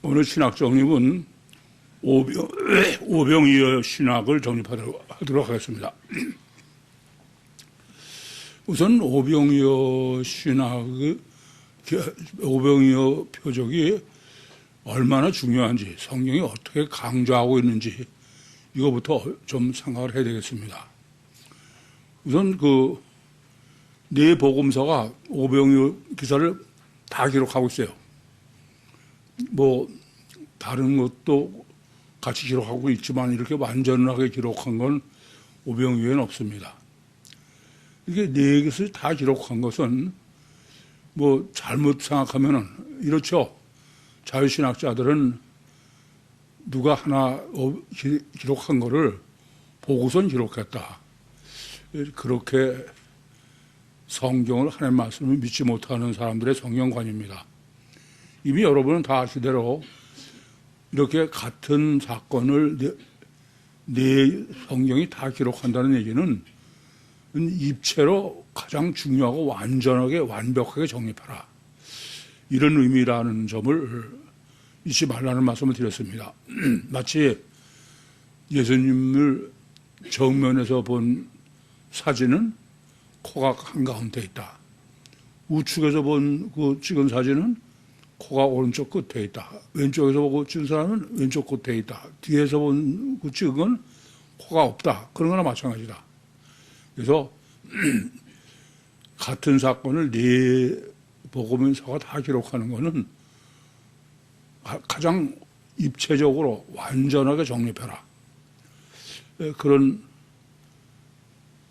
오늘 신학 정립은 오병이어 신학을 정립하도록 하겠습니다. 우선 오병이어 신학의 오병이어 표적이 얼마나 중요한지, 성경이 어떻게 강조하고 있는지 이거부터 좀 생각을 해야 되겠습니다. 우선 네 복음서가 오병이어 기사를 다 기록하고 있어요. 다른 것도 같이 기록하고 있지만 이렇게 완전하게 기록한 건 오병이어에는 없습니다. 이게 네 것을 다 기록한 것은 잘못 생각하면은 이렇죠. 자유신학자들은 누가 하나 기록한 거를 보고선 기록했다. 그렇게 성경을 하나님 말씀을 믿지 못하는 사람들의 성경관입니다. 이미 여러분은 다 아시대로 이렇게 같은 사건을 네 성경이 다 기록한다는 얘기는 입체로 가장 중요하고 완전하게 완벽하게 정립하라. 이런 의미라는 점을 잊지 말라는 말씀을 드렸습니다. 마치 예수님을 정면에서 본 사진은 코가 한가운데 있다. 우측에서 본 그 찍은 사진은 코가 오른쪽 끝에 있다. 왼쪽에서 보고 찍은 사람은 왼쪽 끝에 있다. 뒤에서 본 그 찍은 건 코가 없다. 그런 거나 마찬가지다. 그래서 같은 사건을 네 복음서가 다 기록하는 것은 가장 입체적으로 완전하게 정립해라. 그런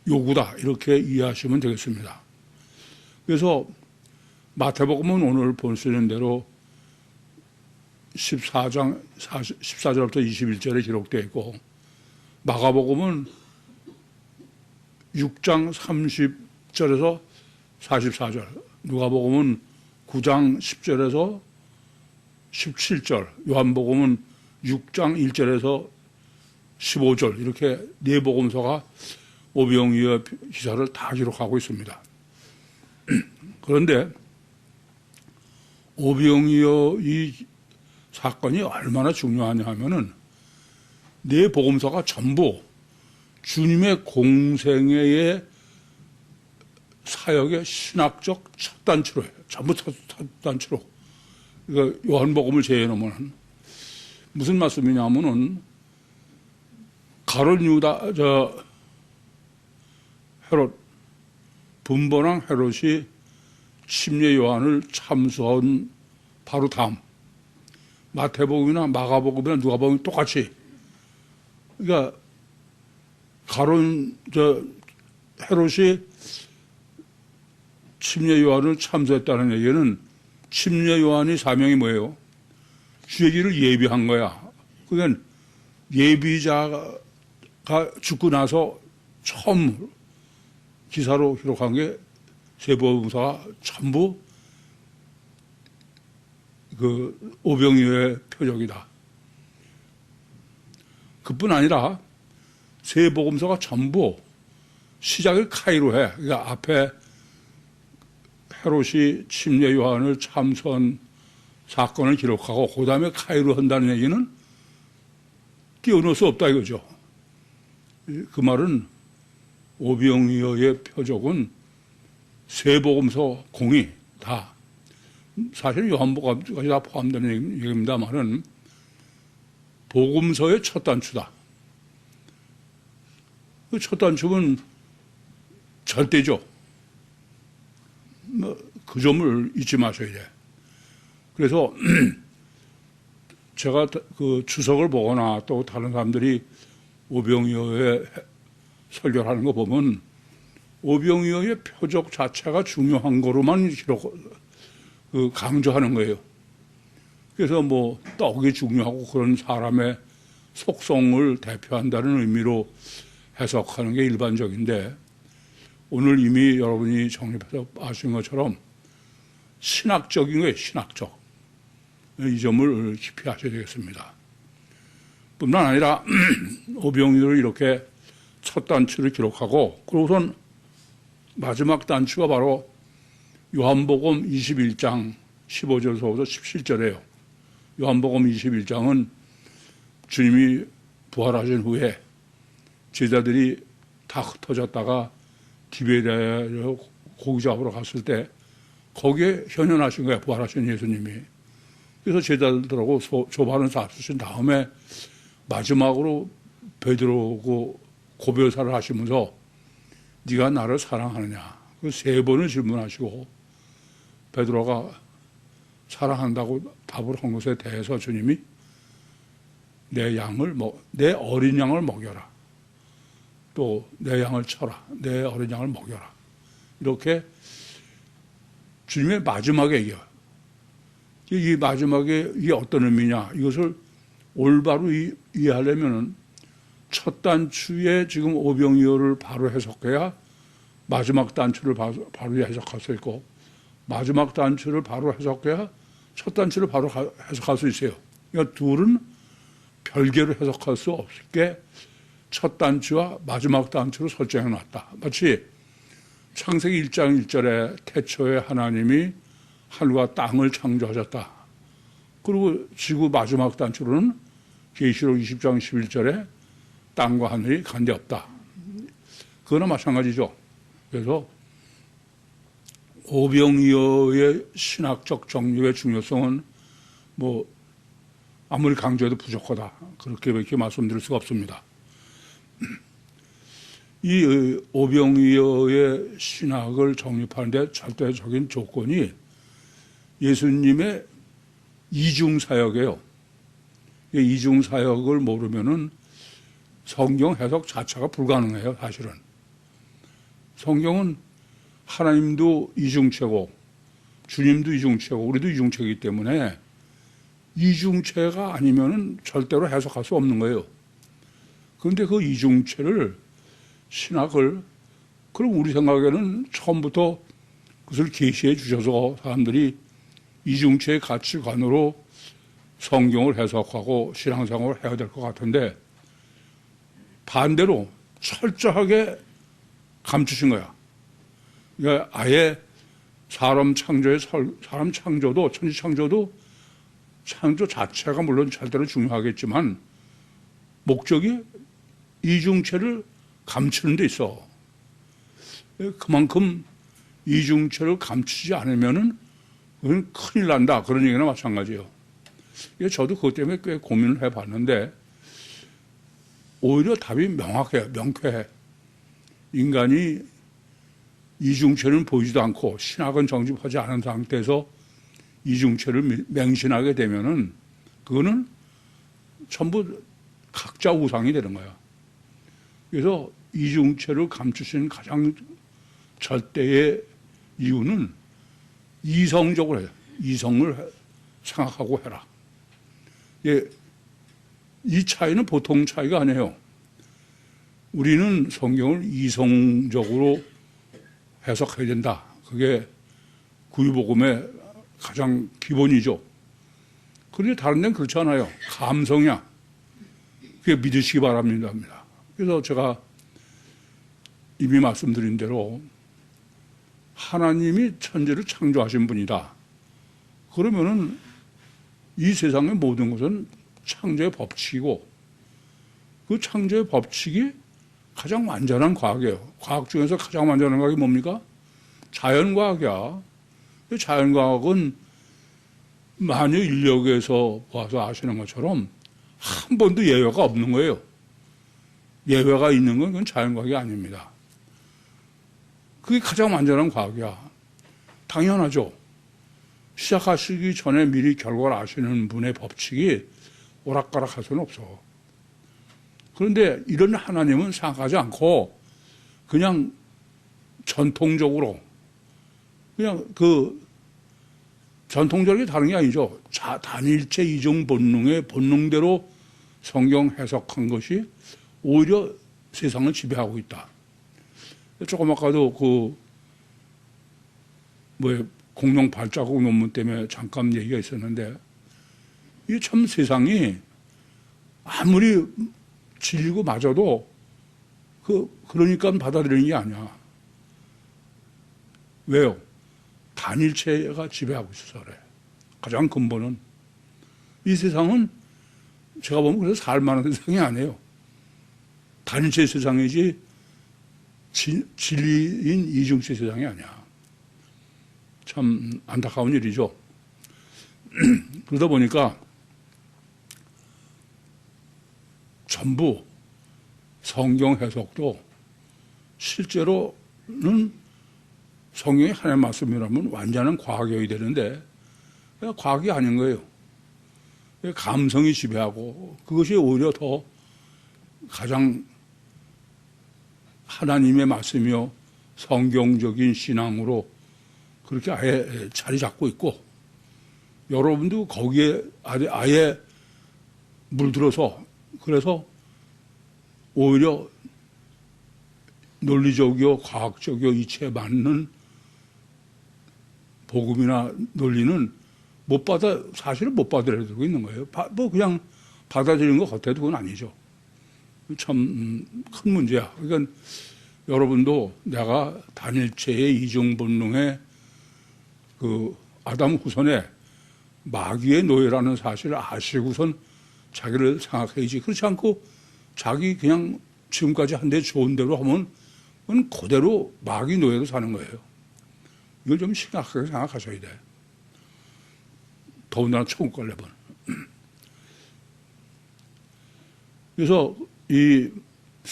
요구다. 이렇게 이해하시면 되겠습니다. 그래서 마태복음은 오늘 볼 수 있는 대로 14절부터 21절에 기록되어 있고, 마가복음은 6장 30절에서 44절, 누가복음은 9장 10절에서 17절, 요한복음은 6장 1절에서 15절, 이렇게 네 복음서가 오병이어 기사를 다 기록하고 있습니다. 그런데 오병이어 이 사건이 얼마나 중요하냐 하면은 네 복음서가 전부 주님의 공생애의 사역의 신학적 첫 단추로예요. 전부 첫 단추로. 그러니까 요한복음을 제외하면 무슨 말씀이냐면은 가룟 유다 헤롯 분번왕 헤롯이 침례 요한을 참수한 바로 다음 마태복음이나 마가복음이나 누가복음이 똑같이, 그러니까 가룟 헤롯이 침례 요한을 참수했다는 얘기는 침례 요한이 사명이 뭐예요? 주의 길을 예비한 거야. 그러니까 예비자가 죽고 나서 처음 기사로 기록한 게 세 복음서가 전부 오병이어의 표적이다. 그뿐 아니라 세 복음서가 전부 시작을 카이로 해. 그러니까 앞에 헤롯이 침례 요한을 참수한 사건을 기록하고 그 다음에 카이로 한다는 얘기는 끼워넣을 수 없다 이거죠. 그 말은 오병이어의 표적은 세 복음서 공이 다, 사실 요한복음까지 다 포함되는 얘기입니다만은 복음서의 첫 단추다. 그 첫 단추는 절대죠. 그 점을 잊지 마셔야 돼. 그래서 제가 그 주석을 보거나 또 다른 사람들이 오병이어의 설교를 하는 거 보면 오병이어의 표적 자체가 중요한 거로만 강조하는 거예요. 그래서 떡이 중요하고 그런 사람의 속성을 대표한다는 의미로 해석하는 게 일반적인데, 오늘 이미 여러분이 정립해서 아신 것처럼 신학적인 거예요. 신학적. 이 점을 깊이 아셔야 되겠습니다. 뿐만 아니라 오병이어를 이렇게 첫 단추를 기록하고, 그러고선 마지막 단추가 바로 요한복음 21장 15절에서부터 17절이에요. 요한복음 21장은 주님이 부활하신 후에 제자들이 다 흩어졌다가 디베레아로 고기 잡으러 갔을 때 거기에 현현하신 거야, 부활하신 예수님이. 그래서 제자들하고 조반을 잡수신 다음에 마지막으로 베드로고 고별사를 하시면서 네가 나를 사랑하느냐, 그 세 번을 질문하시고 베드로가 사랑한다고 답을 한 것에 대해서 주님이 내 어린 양을 먹여라, 또 내 양을 쳐라, 내 어린 양을 먹여라, 이렇게 주님의 마지막에 얘기해요. 이 마지막에 이게 어떤 의미냐, 이것을 올바로 이해하려면은 첫 단추에 지금 오병이어를 바로 해석해야 마지막 단추를 바로 해석할 수 있고, 마지막 단추를 바로 해석해야 첫 단추를 바로 해석할 수 있어요. 그러니까 둘은 별개로 해석할 수 없게 첫 단추와 마지막 단추로 설정해 놨다. 마치 창세기 1장 1절에 태초에 하나님이 하늘과 땅을 창조하셨다. 그리고 지구 마지막 단추로는 계시록 20장 11절에 땅과 하늘이 관계없다. 그거나 마찬가지죠. 그래서 오병이어의 신학적 정립의 중요성은 뭐 아무리 강조해도 부족하다, 그렇게밖에 말씀드릴 수가 없습니다. 이 오병이어의 신학을 정립하는데 절대적인 조건이 예수님의 이중사역이에요. 이중사역을 모르면은 성경 해석 자체가 불가능해요, 사실은. 성경은 하나님도 이중체고 주님도 이중체고 우리도 이중체이기 때문에 이중체가 아니면은 절대로 해석할 수 없는 거예요. 그런데 그 이중체를, 신학을, 그럼 우리 생각에는 처음부터 그것을 계시해 주셔서 사람들이 이중체의 가치관으로 성경을 해석하고 신앙생활을 해야 될 것 같은데 반대로 철저하게 감추신 거야. 그러니까 아예 사람 창조도, 천지 창조도, 창조 자체가 물론 절대로 중요하겠지만 목적이 이중체를 감추는 데 있어. 그만큼 이중체를 감추지 않으면은 그건 큰일 난다, 그런 얘기나 마찬가지예요. 저도 그것 때문에 꽤 고민을 해봤는데 오히려 답이 명확해요, 명쾌해. 인간이 이중체는 보이지도 않고 신학은 정립하지 않은 상태에서 이중체를 맹신하게 되면은 그거는 전부 각자 우상이 되는 거야. 그래서 이중체를 감추시는 가장 절대의 이유는 이성적으로 해요. 이성을 생각하고 해라. 이 차이는 보통 차이가 아니에요. 우리는 성경을 이성적으로 해석해야 된다. 그게 구유복음의 가장 기본이죠. 그런데 다른 데는 그렇지 않아요. 감성이야. 그게 믿으시기 바랍니다. 그래서 제가 이미 말씀드린 대로 하나님이 천지를 창조하신 분이다. 그러면은 이 세상의 모든 것은 창조의 법칙이고 그 창조의 법칙이 가장 완전한 과학이에요. 과학 중에서 가장 완전한 과학이 뭡니까? 자연과학이야. 자연과학은 만유 인력에서 봐서 아시는 것처럼 한 번도 예외가 없는 거예요. 예외가 있는 건 그건 자연과학이 아닙니다. 그게 가장 완전한 과학이야. 당연하죠. 시작하시기 전에 미리 결과를 아시는 분의 법칙이 오락가락할 수는 없어. 그런데 이런 하나님은 생각하지 않고 그냥 전통적으로, 그냥 전통적인 게 다른 게 아니죠. 단일체 이중 본능의 본능대로 성경 해석한 것이 오히려 세상을 지배하고 있다. 조금 아까도 공룡 발자국 논문 때문에 잠깐 얘기가 있었는데, 이게 참 세상이 아무리 진리고 맞아도 그러니까 받아들이는 게 아니야. 왜요? 단일체가 지배하고 있어서 그래. 가장 근본은. 이 세상은 제가 보면 그래서 살만한 세상이 아니에요. 단체 세상이지 진리인 이중체 세상이 아니야. 참 안타까운 일이죠. 그러다 보니까 전부 성경 해석도 실제로는 성경이 하나님의 말씀이라면 완전한 과학이 되는데 과학이 아닌 거예요. 감성이 지배하고 그것이 오히려 더 가장 하나님의 말씀이요 성경적인 신앙으로 그렇게 아예 자리 잡고 있고 여러분도 거기에 아예 물들어서 그래서 오히려 논리적이요 과학적이요 이치에 맞는 복음이나 논리는 사실은 못 받아들이고 있는 거예요. 뭐 그냥 받아들이는 것 같아도 그건 아니죠. 참 큰 문제야. 그러니까 여러분도 내가 단일체의 이중본능의 그 아담 후손의 마귀의 노예라는 사실을 아시고선 자기를 생각해야지. 그렇지 않고 자기 그냥 지금까지 한 데 좋은 대로 하면 그건 그대로 마귀 노예로 사는 거예요. 이걸 좀 심각하게 생각하셔야 돼. 더군다나 천국 가려면. 그래서 이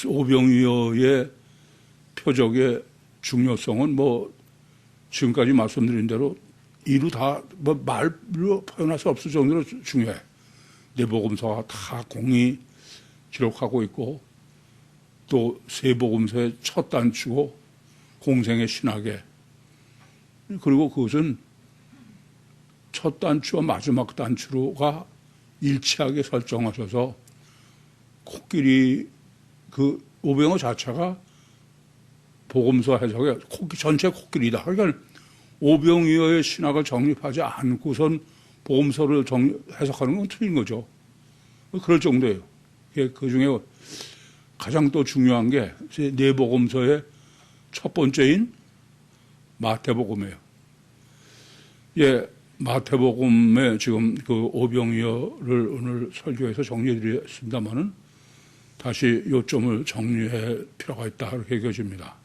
오병이어의 표적의 중요성은 뭐 지금까지 말씀드린 대로 이루 다 뭐 말로 표현할 수 없을 정도로 중요해. 네복음서가 다 공히 기록하고 있고 또 세복음서의 첫 단추고 공생의 신학에 그리고 그것은 첫 단추와 마지막 단추가 일치하게 설정하셔서 코끼리 그 오병어 자체가 복음서 해석에 전체 코끼리다. 그러니까 오병이어의 신학을 정립하지 않고선 복음서를 해석하는 건 틀린 거죠. 그럴 정도예요. 그 중에 가장 또 중요한 게 네 복음서의 첫 번째인 마태복음이에요. 예, 마태복음에 지금 그 오병이어를 오늘 설교에서 정리해 드렸습니다만은 다시 요점을 정리할 필요가 있다. 그렇게 여겨집니다.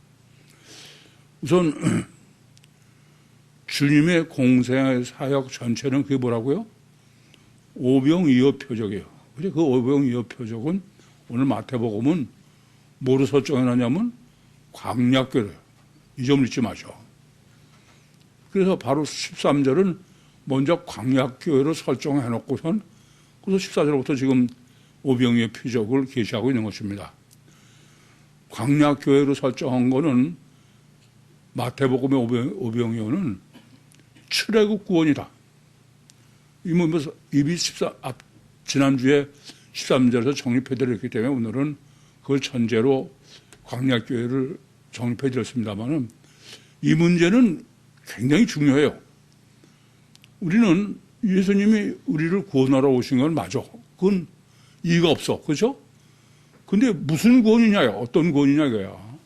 우선 주님의 공생의 사역 전체는 그게 뭐라고요? 오병이어 표적이에요. 그 오병이어 표적은 오늘 마태복음은 뭐로 설정해놨냐면 광야교를 이 점을 잊지 마죠. 그래서 바로 13절은 먼저 광야교회로 설정해놓고선 그래서 14절부터 지금 오병이어 표적을 계시하고 있는 것입니다. 광야교회로 설정한 거는 마태복음의 오병이어는 출애굽 구원이다. 이미 지난주에 13절에서 정립해드렸기 때문에 오늘은 그걸 전제로 광야교회를 정립해드렸습니다만 이 문제는 굉장히 중요해요. 우리는 예수님이 우리를 구원하러 오신 건 맞아. 그건 이의가 없어. 그렇죠? 근데 무슨 구원이냐, 어떤 구원이냐 이거야.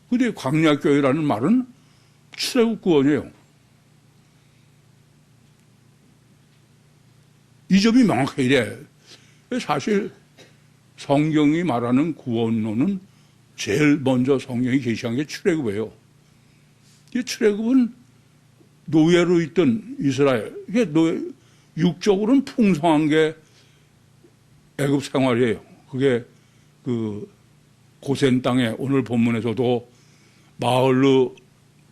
근데 광야교회라는 말은 출애굽 구원이에요. 이 점이 명확해야 돼. 사실 성경이 말하는 구원론은 제일 먼저 성경이 계시한 게 출애굽이에요. 이 출애굽은 노예로 있던 이스라엘, 이게 육적으로는 풍성한 게 애굽 생활이에요. 그게 그 고센 땅에 오늘 본문에서도 마을로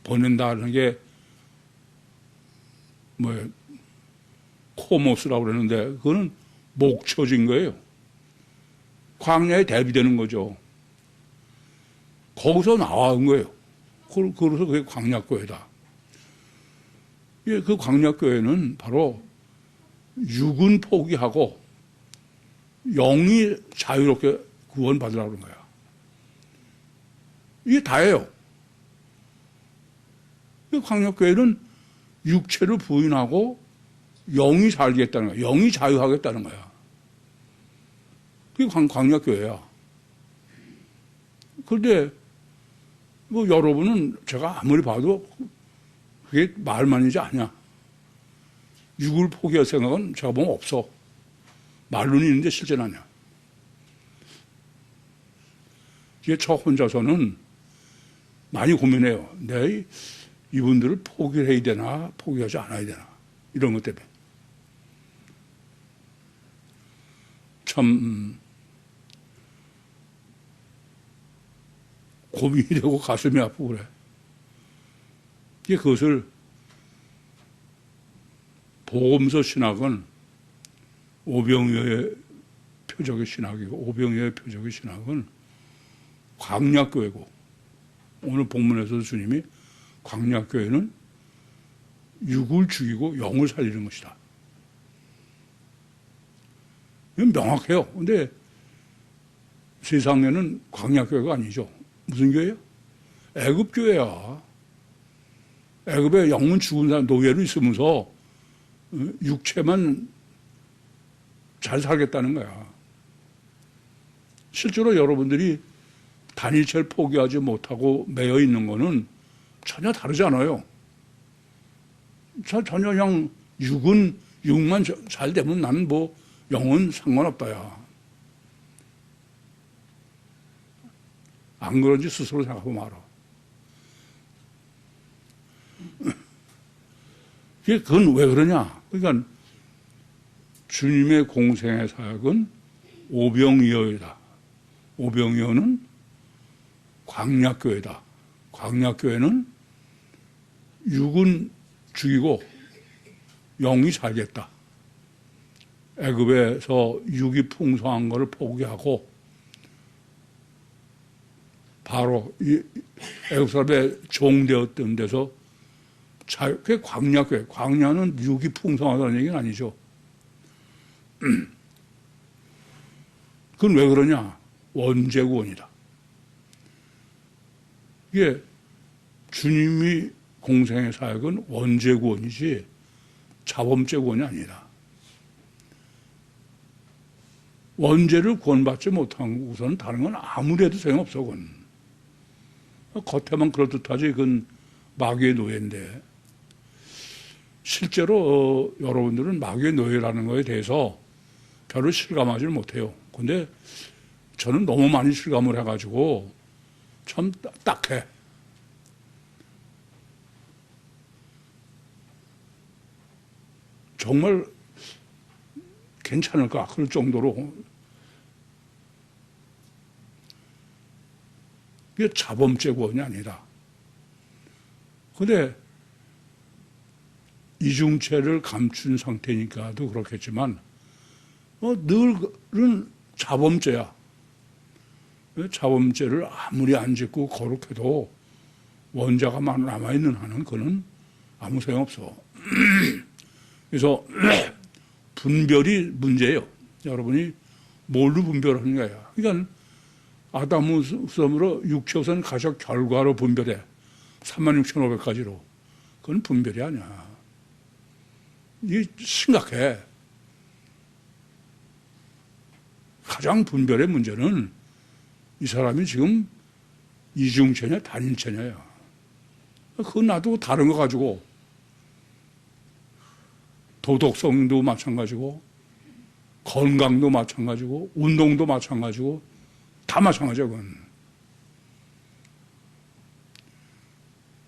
보낸다는 게 뭐예요? 코모스라고 그러는데 그거는 목초진 거예요. 광야에 대비되는 거죠. 거기서 나온 거예요. 그래서 그게 광야교회다. 예, 그 광야교회는 바로 육은 포기하고 영이 자유롭게 구원받으라고 그런 거야. 이게 다예요. 광야교회는 육체를 부인하고 영이 살겠다는 거야. 영이 자유하겠다는 거야. 그게 광야교회야. 그런데 뭐 여러분은 제가 아무리 봐도 그게 말만이지 않냐. 육을 포기할 생각은 제가 보면 없어. 말로는 있는데 실제는 아니야. 이게 저 혼자서는 많이 고민해요. 내가 이분들을 포기를 해야 되나, 포기하지 않아야 되나. 이런 것 때문에. 참, 고민이 되고 가슴이 아프고 그래. 이게 그것을 복음서 신학은 오병이어의 표적의 신학이고, 오병이어의 표적의 신학은 광약교회고, 오늘 본문에서도 주님이 광약교회는 육을 죽이고 영을 살리는 것이다. 이건 명확해요. 근데 세상에는 광약교회가 아니죠. 무슨 교회예요? 애굽교회야. 애굽에 영은 죽은 사람 노예로 있으면서 육체만 잘 살겠다는 거야. 실제로 여러분들이 단일체를 포기하지 못하고 매여 있는 거는 전혀 다르지 않아요. 전혀 그냥 육만 잘 되면 나는 뭐 영은 상관없다야. 안 그런지 스스로 생각하고 말아. 그건 왜 그러냐? 그러니까 주님의 공생의 사역은 오병이어이다. 오병이어는 광약교회다. 광약교회는 육은 죽이고 영이 살겠다. 애굽에서 육이 풍성한 것을 포기하고 바로 애굽 사람의 종되었던 데서 그게 광야교회. 광야는 육이 풍성하다는 얘기는 아니죠. 그건 왜 그러냐? 원죄구원이다. 이게 주님이 공생의 사역은 원죄구원이지 자범죄구원이 아니다. 원죄를 구원받지 못한 우선 다른 건 아무리 해도 소용없어. 그건 겉에만 그럴듯하지 그건 마귀의 노예인데 실제로 여러분들은 마귀의 노예라는 것에 대해서 별로 실감하지 못해요. 근데 저는 너무 많이 실감을 해가지고 참 딱해. 정말 괜찮을까 그럴 정도로 이게 자범죄구원이 아니다. 근데 이중체를 감춘 상태니까도 그렇겠지만 늘은 자범죄야. 자범죄를 아무리 안 짓고 거룩해도 원자가 남아있는 한은 그는 아무 소용없어. 그래서 분별이 문제예요. 여러분이 뭘로 분별하는 거야. 그러니까 아담우섬으로 육체우선 가셔 결과로 분별해. 36,500가지로. 그건 분별이 아니야. 이게 심각해. 가장 분별의 문제는 이 사람이 지금 이중체냐 단일체냐야. 그건 놔두고 다른 거 가지고 도덕성도 마찬가지고 건강도 마찬가지고 운동도 마찬가지고 다 마찬가지야. 그건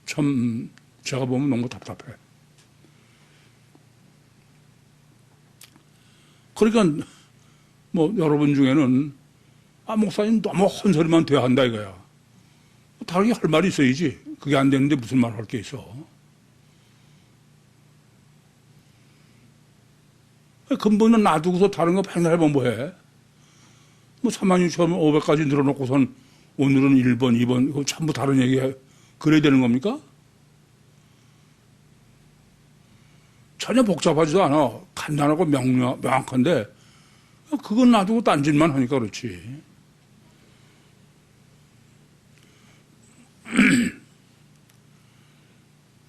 참 제가 보면 너무 답답해. 그러니까 뭐 여러분 중에는 목사님 너무 헛소리만 돼야 한다 이거야. 다르게 할 말이 있어야지. 그게 안 되는데 무슨 말 할 게 있어. 근본은 놔두고서 다른 거 맨날 해보면 뭐해. 36,500까지 늘어놓고선 오늘은 1번, 2번 그거 전부 다른 얘기해. 그래야 되는 겁니까? 전혀 복잡하지도 않아. 간단하고 명확한데 그건 놔두고 딴짓만 하니까 그렇지.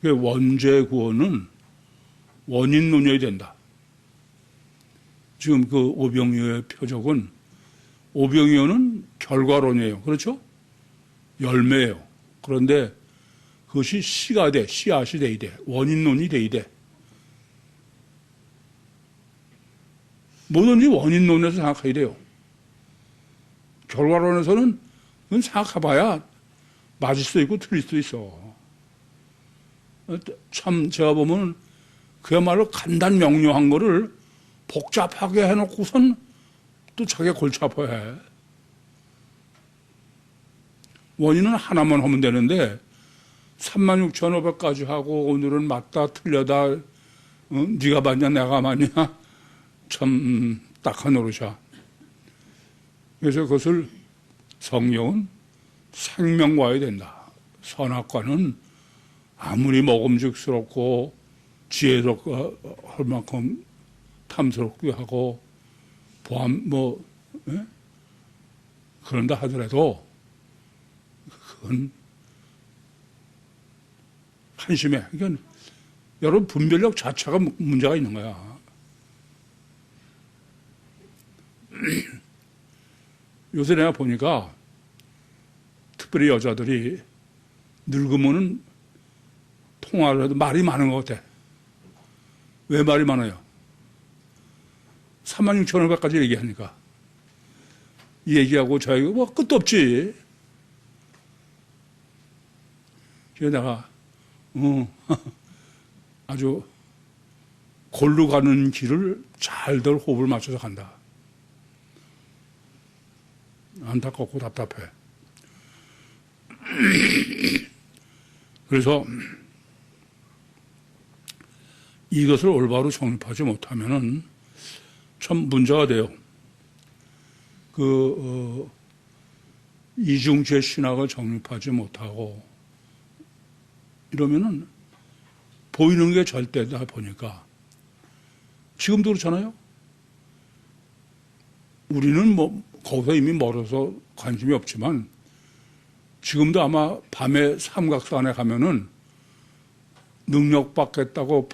원죄 구원은 원인론이어야 된다. 지금 그 오병이어의 표적은 오병이어는 결과론이에요. 그렇죠? 열매예요. 그런데 그것이 씨가 돼, 씨앗이 돼야 돼. 원인론이 돼야 돼. 뭐든지 원인론에서 생각해야 돼요. 결과론에서는 그건 생각해봐야 맞을 수도 있고 틀릴 수도 있어. 참 제가 보면 그야말로 간단 명료한 거를 복잡하게 해놓고선 또 자기가 골치 아파해. 원인은 하나만 하면 되는데 36,500가지 하고 오늘은 맞다 틀려다 네가 맞냐 내가 맞냐 참 딱한 노릇이야. 그래서 그것을 성경은 생명과야 된다. 선악과는 아무리 먹음직스럽고 지혜롭고 할 만큼 탐스럽게 하고 보안 그런다 하더라도 그건 한심해. 그러니까 여러분 분별력 자체가 문제가 있는 거야. 요새 내가 보니까 특별히 여자들이 늙으면은 통화를 해도 말이 많은 것 같아. 왜 말이 많아요? 36,500까지 얘기하니까. 이 얘기하고 저 얘기하고 뭐 끝도 없지. 그래서 내가 아주 골로 가는 길을 잘들 호흡을 맞춰서 간다. 안타깝고 답답해. 그래서 이것을 올바로 정립하지 못하면은 참 문제가 돼요. 이중체 신학을 정립하지 못하고 이러면은 보이는 게 절대다 보니까 지금도 그렇잖아요. 우리는 뭐 거기서 이미 멀어서 관심이 없지만 지금도 아마 밤에 삼각산에 가면은 능력 받겠다고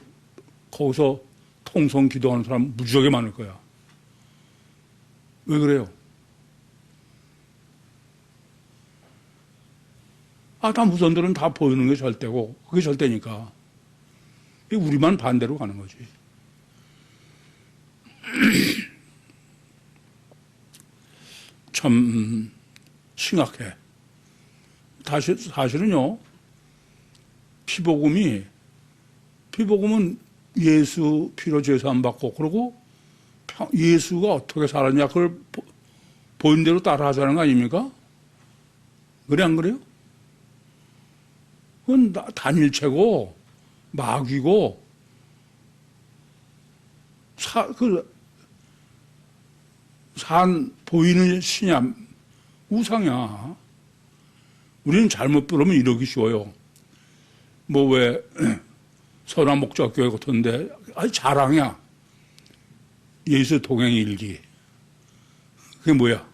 거기서 통성 기도하는 사람 무지하게 많을 거야. 왜 그래요? 다음 후손들은 다 보이는 게 절대고 그게 절대니까 우리만 반대로 가는 거지. 참 심각해. 사실은요, 피복음은 예수 피로 제사 안 받고 그러고 예수가 어떻게 살았냐 그걸 보인 대로 따라 하자는 거 아닙니까? 그래 안 그래요? 그건 단일체고 마귀고 보이는 신야 우상이야. 우리는 잘못 부르면 이러기 쉬워요. 뭐 왜 선한 목적교회 같은데 자랑이야. 예수 동행 일기. 그게 뭐야?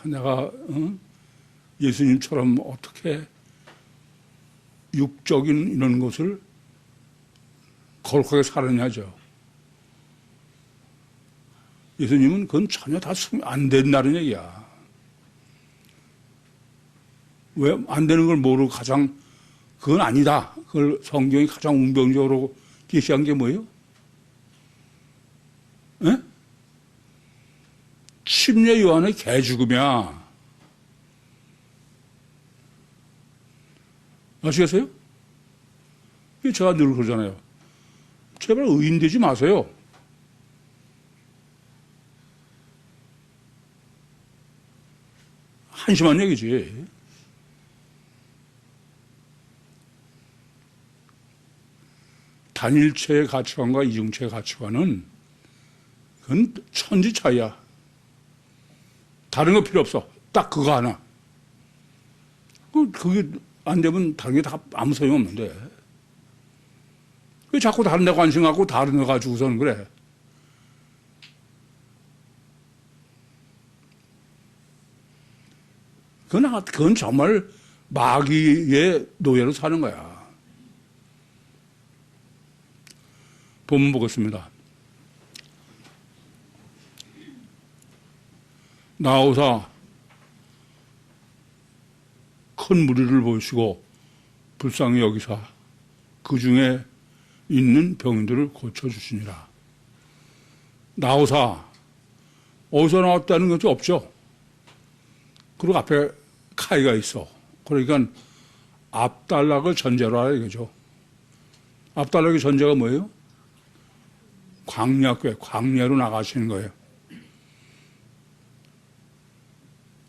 내가 예수님처럼 어떻게 육적인 이런 것을 거룩하게 살았냐죠. 예수님은 그건 전혀 다 안 된다는 얘기야. 왜 안 되는 걸 모르고 그건 아니다. 그걸 성경이 가장 웅변적으로 계시한 게 뭐예요? 에? 침례 요한의 개 죽음이야. 아시겠어요? 제가 늘 그러잖아요. 제발 의인 되지 마세요. 한심한 얘기지. 단일체의 가치관과 이중체의 가치관은 그건 천지 차이야. 다른 거 필요 없어. 딱 그거 하나. 그게 안 되면 다른 게 다 아무 소용 없는데. 왜 자꾸 다른 데 관심 갖고 다른 거 가지고서는 그래. 그건 정말 마귀의 노예로 사는 거야. 본문 보겠습니다. 나오사 큰 무리를 보시고 불쌍히 여기사 그 중에 있는 병인들을 고쳐주시니라. 나오사 어디서 나왔다는 것도 없죠. 그리고 앞에 카이가 있어. 그러니까 앞단락을 전제로 하라 이거죠. 앞단락의 전제가 뭐예요? 광야교회, 광야로 나가시는 거예요.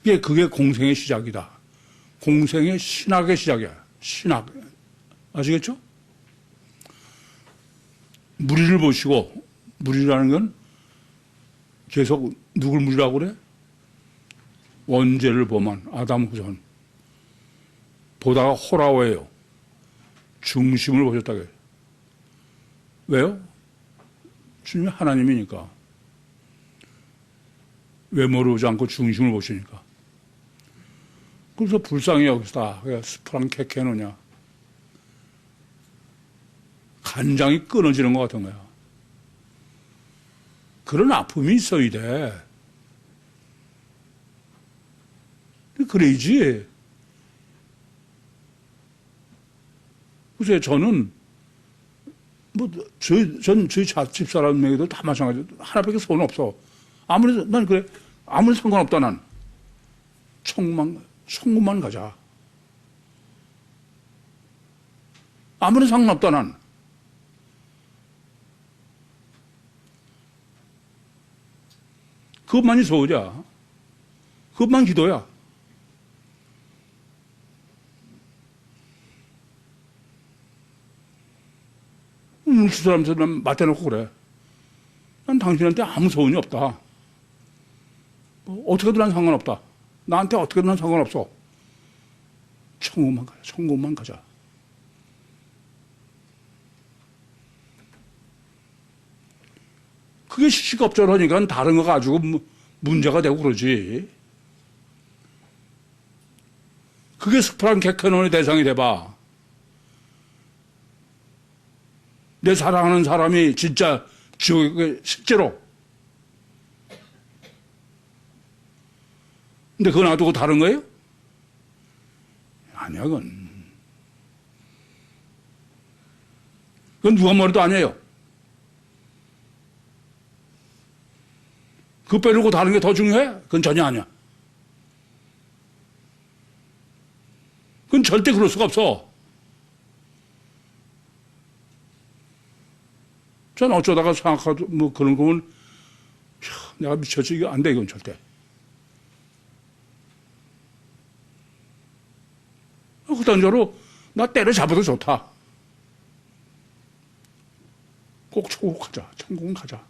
그게 공생의 시작이다. 공생의 신학의 시작이야. 신학. 아시겠죠? 무리를 보시고, 무리라는 건 계속 누굴 무리라고 그래? 원죄를 범한 아담 후손. 보다가 호라워예요. 중심을 보셨다고 해요. 왜요? 주님이 하나님이니까. 외모를 보지 않고 중심을 보시니까. 그래서 불쌍히 여기서다. 스프랑 캐캐노냐. 간장이 끊어지는 것 같은 거야. 그런 아픔이 있어야 돼. 그래야지. 글쎄, 저는, 저희 집사람에게도 다 마찬가지로 하나밖에 소원 없어. 아무래도, 난 그래. 아무리 상관없다, 난. 천국만 가자. 아무리 상관없다, 난. 그것만이 소원이야. 그것만 기도야. 그 사람들은 맞대놓고 그래. 난 당신한테 아무 소원이 없다. 어떻게든 난 상관없다. 나한테 어떻게든 난 상관없어. 천국만 가자. 천국만 가자. 그게 시시겁절하니까 다른 거 가지고 문제가 되고 그러지. 그게 스프랑 개캐논의 대상이 돼봐. 내 사랑하는 사람이 진짜 지옥에 실제로. 근데 그거 놔두고 다른 거예요? 아니야, 그건. 그건 누가 뭐래도 아니에요. 그거 빼놓고 다른 게 더 중요해? 그건 전혀 아니야. 그건 절대 그럴 수가 없어. 전 어쩌다가 생각하도 그런 거면 내가 미쳤지. 이거 안 돼, 이건 절대. 그딴저로 나 때려잡아도 좋다. 꼭 천국 가자. 천국은 가자.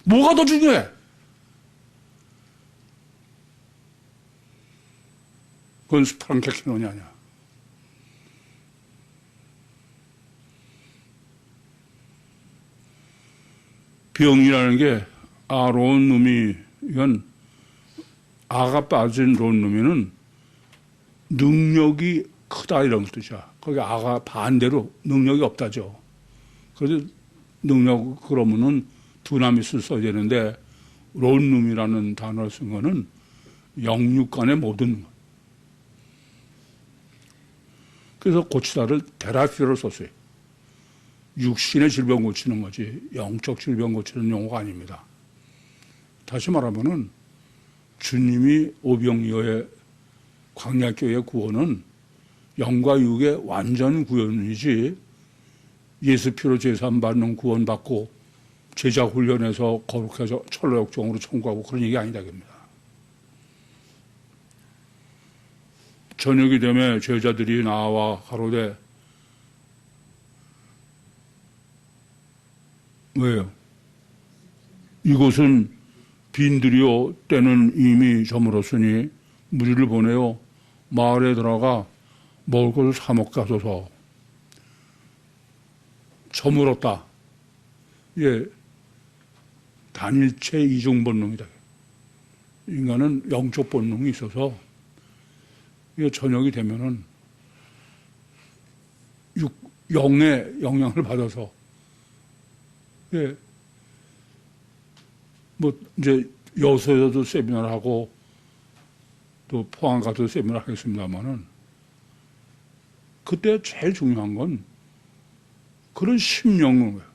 뭐가 더 중요해? 그건 스프랑 캐캐논이 아니야. 병이라는 게 아로운 놈이 이건 아가 빠진 론 놈이는 능력이 크다 이런 뜻이야. 거기 아가 반대로 능력이 없다죠. 그래서 능력 그러면은 두나미스 써야 되는데 론룸이라는 단어를 쓴 거는 영육간의 모든 것. 그래서 고치다를 테라피로 썼어요. 육신의 질병 고치는 거지 영적 질병 고치는 용어가 아닙니다. 다시 말하면은 주님이 오병이어의 광야교회 구원은 영과 육의 완전 구원이지 예수 피로 제사함 받는 구원받고 제자 훈련해서 거룩해서 철로역정으로 청구하고 그런 얘기 아니다 겁니다. 저녁이 되면 제자들이 나와 가로되 왜요? 이곳은 빈들이요 때는 이미 저물었으니 무리를 보내요 마을에 들어가 먹을 것을 사 먹게 하소서. 저물었다. 예, 단일체 이중 본능이다. 인간은 영적 본능이 있어서 이게 저녁이 되면은 영의 영향을 받아서 예, 이제 여수에서도 세미나를 하고 또 포항 가서 세미나를 하겠습니다만은 그때 제일 중요한 건 그런 심령인 거예요.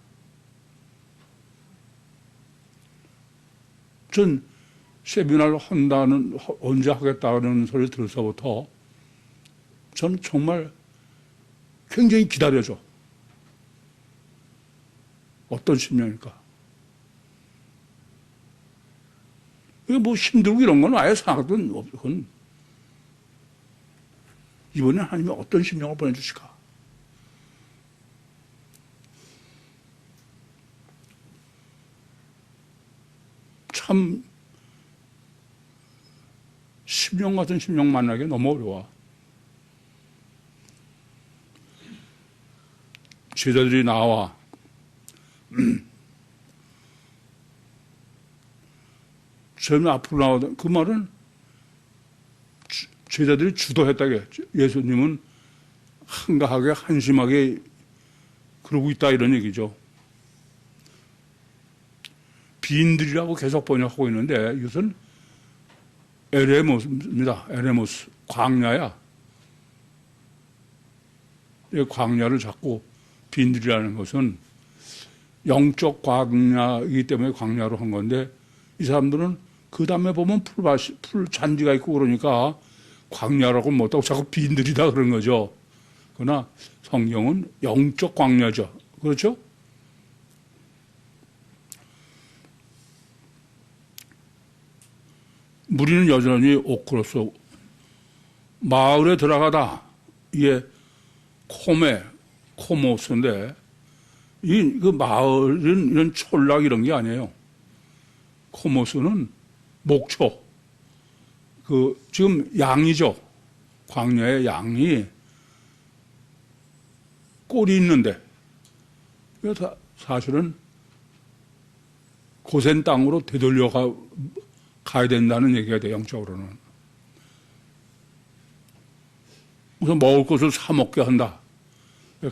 전 세미나를 한다는, 언제 하겠다는 소리를 들어서부터 저는 정말 굉장히 기다려줘. 어떤 심령일까? 이게 뭐 힘들고 이런 건 아예 생각도 없고, 이번에 하나님이 어떤 심령을 보내주실까? 참, 심령 같은 심령 만나기 너무 어려워. 제자들이 나와 처음에 앞으로 나오던 그 말은 제자들이 주도했다게. 예수님은 한가하게 한심하게 그러고 있다 이런 얘기죠. 빈들이라고 계속 번역하고 있는데 이것은 에레모스입니다. 에레모스, 광야야. 이 광야를 자꾸 빈들이라는 것은 영적 광야이기 때문에 광야로 한 건데, 이 사람들은 그 다음에 보면 풀 잔디가 있고 그러니까 광야라고 못하고 자꾸 빈들이다 그런 거죠. 그러나 성경은 영적 광야죠. 그렇죠? 무리는 여전히 오크로스 마을에 들어가다. 이게 코모스인데, 그 마을은 이런 촌락 이런 게 아니에요. 코모스는 목초. 지금 양이죠. 광야의 양이 꼴이 있는데, 사실은 고센 땅으로 되돌려 가야 된다는 얘기가 돼요, 영적으로는. 우선 먹을 것을 사먹게 한다.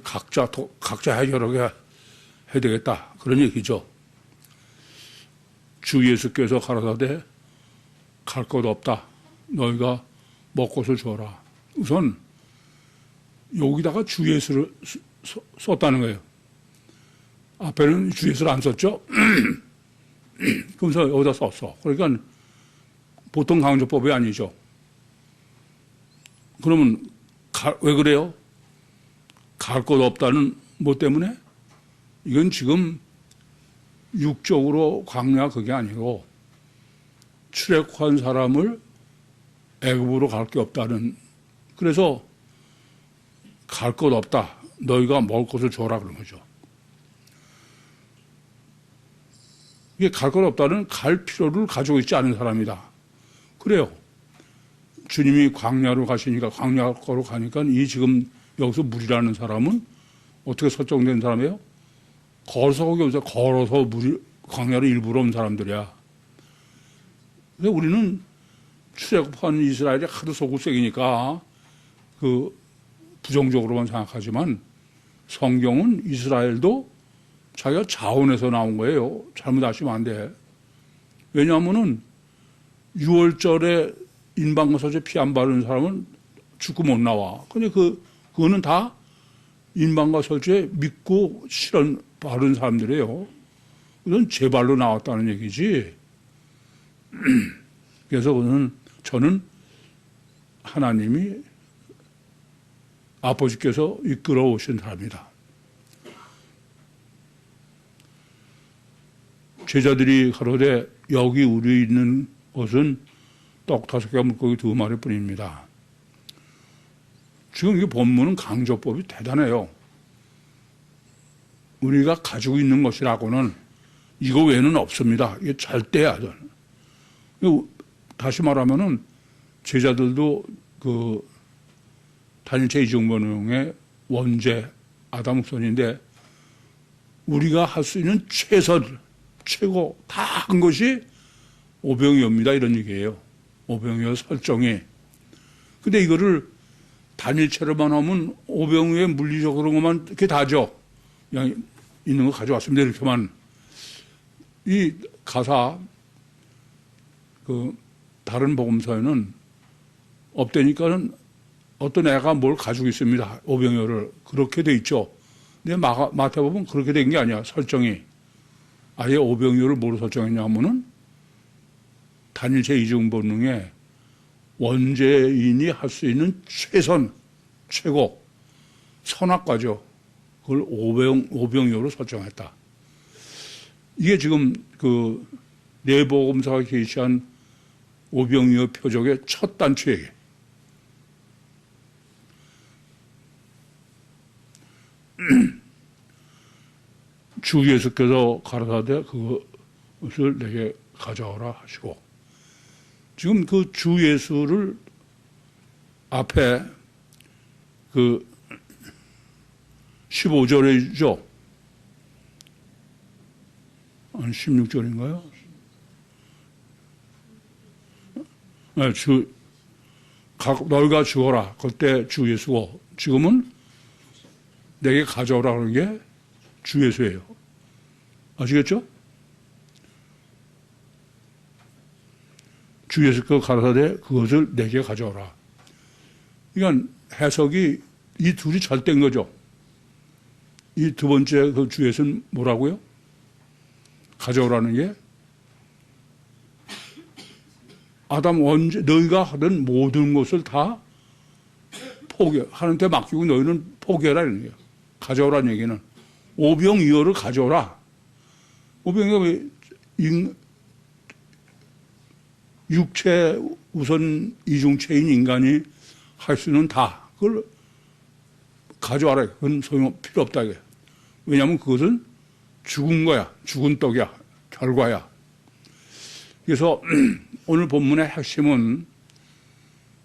각자 해결하게 해야 되겠다. 그런 얘기죠. 주 예수께서 가라사대 갈 것 없다. 너희가 먹것을 주어라. 우선 여기다가 주 예수를 썼다는 거예요. 앞에는 주 예수를 안 썼죠. 그래서 여기다 썼어. 그러니까 보통 강조법이 아니죠. 그러면 왜 그래요? 갈 곳 없다는 뭐 때문에? 이건 지금 육적으로 광야 그게 아니고 출애굽한 사람을 애굽으로 갈 게 없다는, 그래서 갈 곳 없다. 너희가 먹을 것을 줘라 그런 거죠. 이게 갈 곳 없다는 갈 필요를 가지고 있지 않은 사람이다. 그래요. 주님이 광야로 가시니까, 광야로 가니까 이 지금 여기서 무리라는 사람은 어떻게 설정된 사람이에요? 걸어서 광야로 일부러 온 사람들이야. 근데 우리는 출애굽한 이스라엘이 하도 소굴색이니까 부정적으로만 생각하지만, 성경은 이스라엘도 자기가 자원에서 나온 거예요. 잘못 아시면 안 돼. 왜냐하면은 6월절에 인방과설제 피 안 바르는 사람은 죽고 못 나와. 근데 그거는 다 인방과설제 믿고 실은 바른 사람들이에요. 그건 제발로 나왔다는 얘기지. 그래서 저는 하나님이 아버지께서 이끌어 오신 사람이다. 제자들이 가로되 여기 우리 있는 것은 떡 5개 물고기 2마리 뿐입니다. 지금 이 본문은 강조법이 대단해요. 우리가 가지고 있는 것이라고는 이거 외에는 없습니다. 이게 절대야. 다시 말하면은 제자들도 단일체 이중번영의 원제 아담흑선인데, 우리가 할 수 있는 최고 다 한 것이 오병이어입니다. 이런 얘기예요. 오병이어 설정이. 근데 이거를 단일체로만 하면 오병이어의 물리적으로 것만 이렇게 다죠. 그냥 있는 거 가져왔습니다. 이렇게만. 이 가사, 다른 복음서에는 없다니까는 어떤 애가 뭘 가지고 있습니다. 오병이어를. 그렇게 돼 있죠. 근데 마태복음 그렇게 된 게 아니야. 설정이. 아예 오병이어를 뭐로 설정했냐 하면은 단일 제2종 본능에 원죄인이 할 수 있는 최선, 최고, 선악과죠. 그걸 오병이어로 설정했다. 이게 지금 그 내복음사가 게시한 오병이어 표적의 첫 단추예요. 주 예수께서 가라사대 그것을 내게 가져오라 하시고, 지금 그 주 예수를 앞에 그 15절이죠. 한 16절인가요? 네, 너희가 죽어라. 그때 주 예수고, 지금은 내게 가져오라 하는 게 주 예수예요. 아시겠죠? 주 예수께서 가라사대 그것을 내게 가져오라. 그러니까 해석이 이 둘이 절대인 거죠. 이 두 번째 그 주 예수는 뭐라고요? 가져오라는 게 아담 원죄 너희가 하던 모든 것을 다 하나님께 맡기고 너희는 포기해라 이런 거예요. 가져오라는 얘기는 오병이어를 가져오라. 오병이어가 육체 우선 이중체인 인간이 할 수 있는 다 그걸 가져와라. 그건 필요 없다. 왜냐하면 그것은 죽은 거야. 죽은 떡이야. 결과야. 그래서 오늘 본문의 핵심은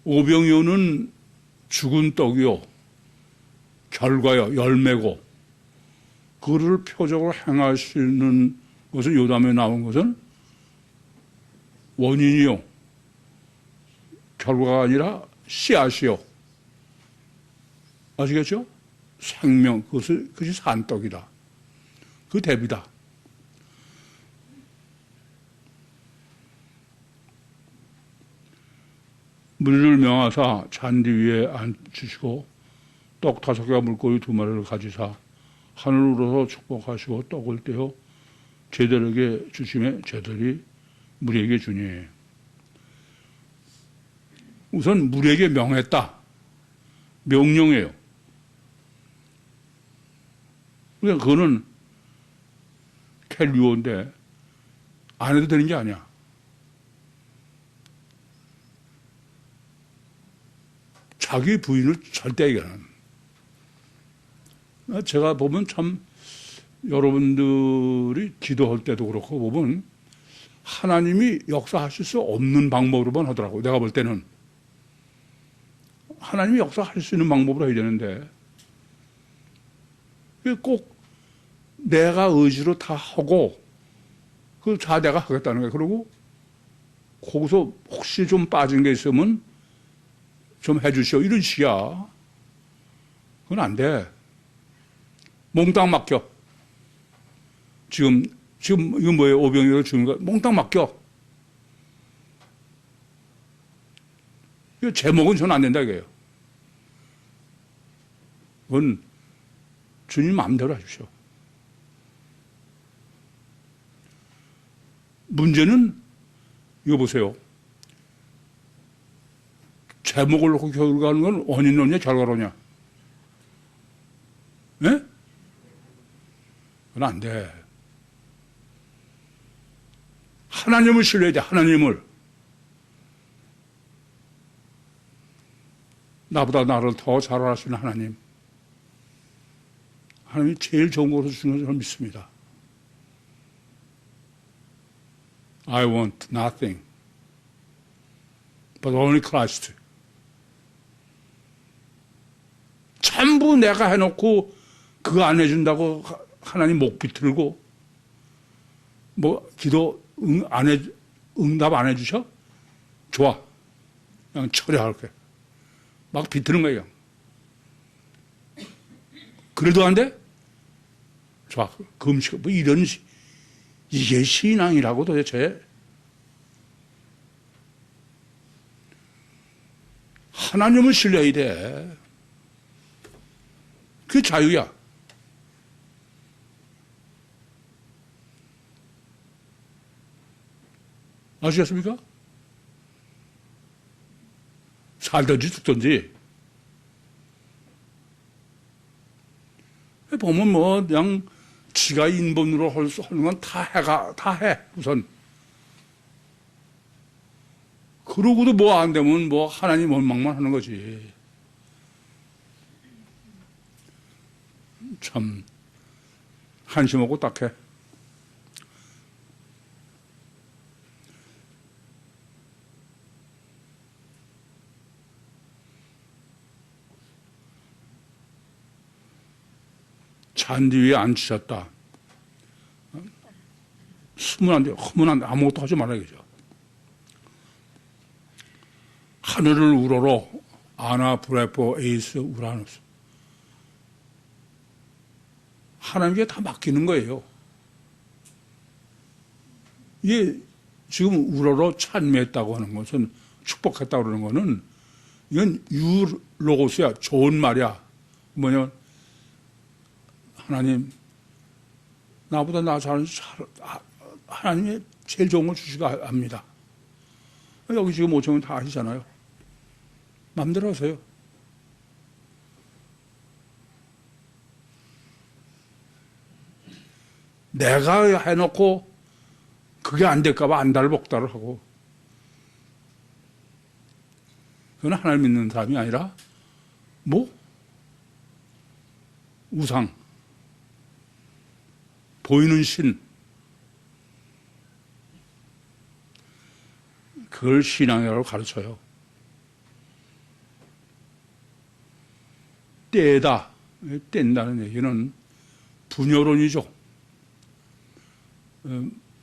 오병이어는 죽은 떡이요. 결과요. 열매고 그를 표적으로 행하시는 것은 요담에 나온 것은 원인이요. 결과가 아니라 씨앗이요. 아시겠죠? 생명, 그것이 산떡이다. 그 대비다. 물을 명하사 잔디 위에 앉으시고 떡 5개와 물고기 2마리를 가지사 하늘으로서 축복하시고 떡을 떼어 제들에게 주심에 제들이 물에게 주니. 우선 물에게 명했다. 명령이에요. 그러니까 그거는 캘리오인데 안 해도 되는 게 아니야. 자기 부인을 절대 얘기하는. 제가 보면 참 여러분들이 기도할 때도 그렇고 보면 하나님이 역사하실 수 없는 방법으로만 하더라고요. 내가 볼 때는. 하나님이 역사할 수 있는 방법으로 해야 되는데 꼭 내가 의지로 다 하고 그 다 내가 하겠다는 거예요. 그리고 거기서 혹시 좀 빠진 게 있으면 좀 해주시오. 이런 식이야. 그건 안 돼. 몽땅 맡겨. 지금 이건 뭐예요? 오병이어를 주는 거 몽땅 맡겨. 이거 제목은 저는 안 된다 이거예요. 그건 주님 마음대로 해주시오. 문제는 이거 보세요. 제목을 놓고 결과하는 건 원인론이냐 결과론이냐? 예? 그건 안 돼. 하나님을 신뢰해야 돼. 하나님을. 나보다 나를 더 잘 알아주시는 하나님. 하나님이 제일 좋은 것을 주는 걸 믿습니다. I want nothing but only Christ. 전부 내가 해놓고 그거 안 해준다고 하나님 목 비틀고 뭐 기도 응답 안 해주셔? 좋아. 그냥 처리할게. 막 비트는 거예요. 그래도 안 돼? 좋아. 금식, 뭐 이런, 이게 신앙이라고 도대체. 하나님을 신뢰해야 돼. 그게 자유야. 아시겠습니까? 살든지 죽든지. 보면 뭐 그냥 지가 인본으로 하는 건 다 해 우선. 그러고도 뭐 안 되면 뭐 하나님 원망만 하는 거지. 참 한심하고 딱해. 잔디 위에 앉히셨다. 숨은 안 돼, 흠은 안 돼, 아무것도 하지 말아야겠죠. 하늘을 우러러 아나 브레포 에이스 우라누스. 하나님께 다 맡기는 거예요. 이게 지금 우러러 찬미했다고 하는 것은, 축복했다고 그러는 거는 이건 유로고스야. 좋은 말이야. 뭐냐면 하나님 나보다 하나님이 제일 좋은 걸 주시고 합니다. 여기 지금 5천원 다 아시잖아요. 마음대로 하세요. 내가 해놓고 그게 안 될까봐 안달복달을 하고, 그건 하나님 믿는 사람이 아니라 뭐 우상, 보이는 신, 그걸 신앙이라고 가르쳐요. 떼다, 뗀다는 얘기는 분여론이죠.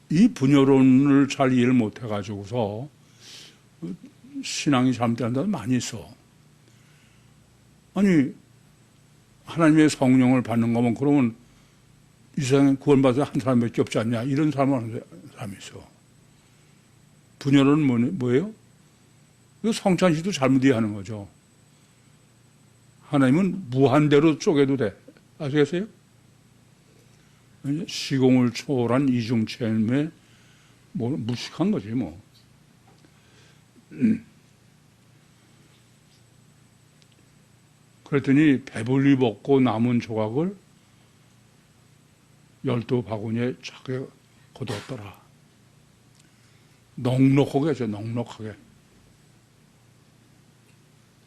이 분여론을 잘 이해를 못 해가지고서 신앙이 잘못되는 데는 많이 있어. 아니, 하나님의 성령을 받는 거면 그러면 이 세상에 구원받아서 한 사람밖에 없지 않냐, 이런 사람은 하는 사람이 있어. 분열은 뭐예요? 성찬시도 잘못 이해하는 거죠. 하나님은 무한대로 쪼개도 돼. 아시겠어요? 시공을 초월한 이중체험에 뭐 무식한 거지 뭐. 그랬더니 배불리 먹고 남은 조각을 12바구니에 차게 거두었더라. 넉넉하게 하죠. 넉넉하게.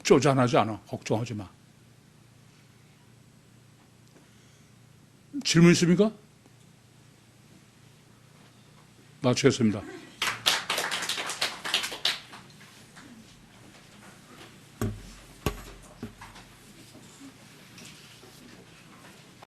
쪼잔하지 않아. 걱정하지 마. 질문 있습니까? 마치겠습니다.